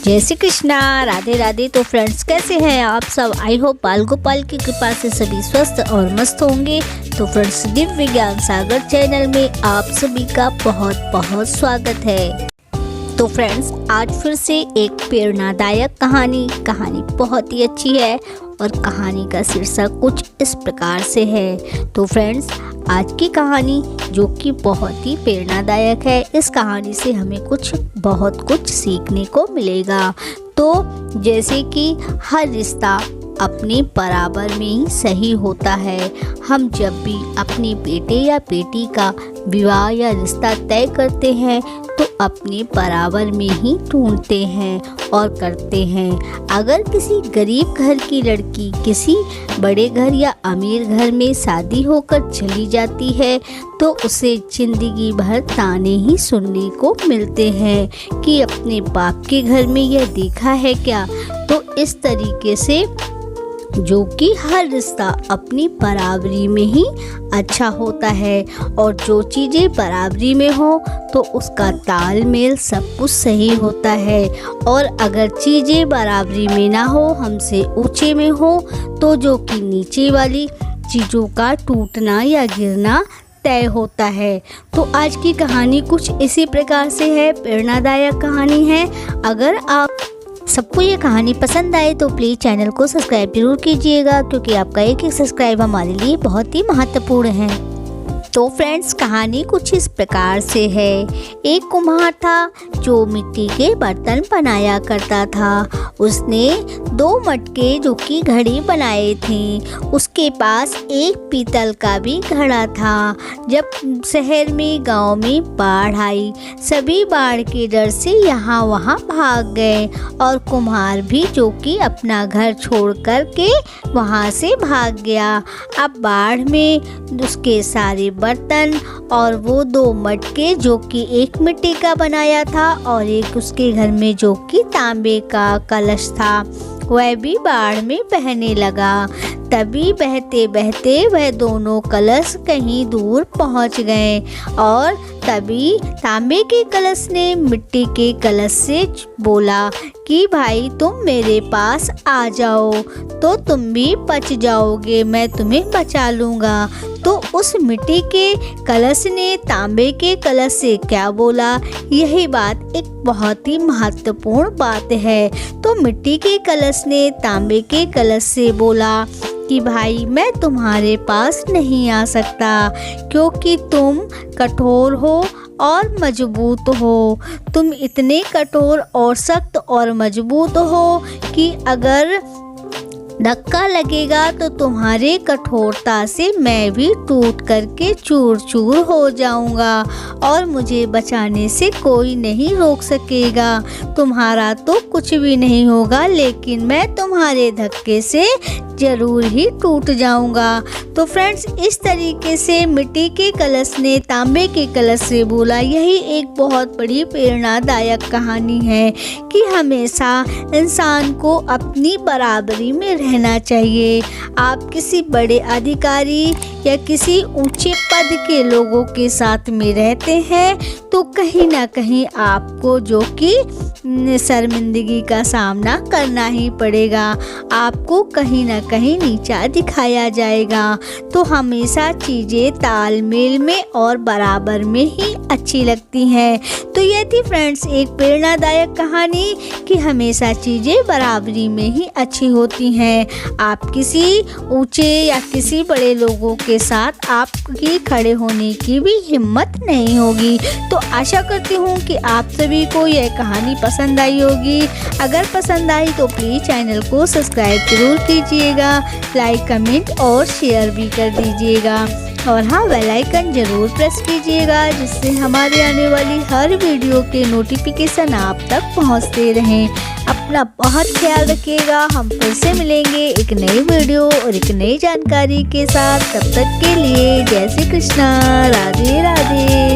जय श्री कृष्णा, राधे राधे। तो फ्रेंड्स, कैसे हैं आप सब? आई होप बाल गोपाल की कृपा से सभी स्वस्थ और मस्त होंगे। तो फ्रेंड्स, दिव्य ज्ञान सागर चैनल में आप सभी का बहुत बहुत स्वागत है। तो फ्रेंड्स, आज फिर से एक प्रेरणादायक कहानी बहुत ही अच्छी है और कहानी का शीर्षक कुछ इस प्रकार से है। तो फ्रेंड्स, आज की कहानी जो कि बहुत ही प्रेरणादायक है, इस कहानी से हमें बहुत कुछ सीखने को मिलेगा। तो जैसे कि हर रिश्ता अपने बराबर में ही सही होता है। हम जब भी अपने बेटे या बेटी का विवाह या रिश्ता तय करते हैं तो अपने बराबर में ही ढूंढते हैं और करते हैं। अगर किसी गरीब घर की लड़की किसी बड़े घर या अमीर घर में शादी होकर चली जाती है तो उसे जिंदगी भर ताने ही सुनने को मिलते हैं कि अपने बाप के घर में यह देखा है क्या। तो इस तरीके से जो कि हर रिश्ता अपनी बराबरी में ही अच्छा होता है, और जो चीज़ें बराबरी में हो तो उसका तालमेल सब कुछ सही होता है। और अगर चीज़ें बराबरी में ना हो, हमसे ऊंचे में हो, तो जो कि नीचे वाली चीज़ों का टूटना या गिरना तय होता है। तो आज की कहानी कुछ इसी प्रकार से है, प्रेरणादायक कहानी है। अगर आप सबको ये कहानी पसंद आए तो प्लीज़ चैनल को सब्सक्राइब जरूर कीजिएगा, क्योंकि आपका एक सब्सक्राइब हमारे लिए बहुत ही महत्वपूर्ण है। तो फ्रेंड्स, कहानी कुछ इस प्रकार से है। एक कुम्हार था जो मिट्टी के बर्तन बनाया करता था। उसने 2 मटके जो कि घड़ी बनाए थे। उसके पास एक पीतल का भी घड़ा था। जब शहर में गांव में बाढ़ आई, सभी बाढ़ के डर से यहाँ वहाँ भाग गए, और कुम्हार भी जो कि अपना घर छोड़ कर के वहाँ से भाग गया। अब बाढ़ में उसके सारे बर्तन और वो 2 मटके जो कि एक मिट्टी का बनाया था और एक उसके घर में जो कि तांबे का कलश था, वह भी बाढ़ में बहने लगा। तभी बहते बहते वह दोनों कलश कहीं दूर पहुंच गए, और तभी तांबे के कलश ने मिट्टी के कलश से बोला कि भाई तुम मेरे पास आ जाओ तो तुम भी बच जाओगे, मैं तुम्हें बचा लूँगा। तो उस मिट्टी के कलश ने तांबे के कलश से क्या बोला, यही बात एक बहुत ही महत्वपूर्ण बात है। तो मिट्टी के कलश ने तांबे के कलश से बोला कि भाई मैं तुम्हारे पास नहीं आ सकता, क्योंकि तुम कठोर हो और मजबूत हो। तुम इतने कठोर और सख्त और मजबूत हो कि अगर धक्का लगेगा तो तुम्हारे कठोरता से मैं भी टूट करके चूर चूर हो जाऊंगा, और मुझे बचाने से कोई नहीं रोक सकेगा। तुम्हारा तो कुछ भी नहीं होगा, लेकिन मैं तुम्हारे धक्के से ज़रूर ही टूट जाऊंगा। तो फ्रेंड्स, इस तरीके से मिट्टी के कलश ने तांबे के कलश से बोला। यही एक बहुत बड़ी प्रेरणादायक कहानी है कि हमेशा इंसान को अपनी बराबरी में रहना चाहिए। आप किसी बड़े अधिकारी या किसी ऊंचे पद के लोगों के साथ में रहते हैं तो कहीं ना कहीं आपको जो कि शर्मिंदगी का सामना करना ही पड़ेगा। आपको कहीं ना कहीं नीचा दिखाया जाएगा। तो हमेशा चीज़ें तालमेल में और बराबर में ही अच्छी लगती हैं। तो ये थी फ्रेंड्स एक प्रेरणादायक कहानी कि हमेशा चीज़ें बराबरी में ही अच्छी होती हैं। आप किसी ऊंचे या किसी बड़े लोगों के साथ आपकी खड़े होने की भी हिम्मत नहीं होगी। तो आशा करती हूँ कि आप सभी को यह कहानी पसंद आई होगी। अगर पसंद आई तो प्लीज़ चैनल को सब्सक्राइब जरूर कीजिएगा, लाइक कमेंट और शेयर भी कर दीजिएगा, और हाँ, बेल आइकन जरूर प्रेस कीजिएगा, जिससे हमारे आने वाली हर वीडियो के नोटिफिकेशन आप तक पहुंचते रहें। अपना बहुत ख्याल रखिएगा। हम फिर से मिलेंगे एक नई वीडियो और एक नई जानकारी के साथ। तब तक के लिए जय श्री कृष्णा, राधे राधे।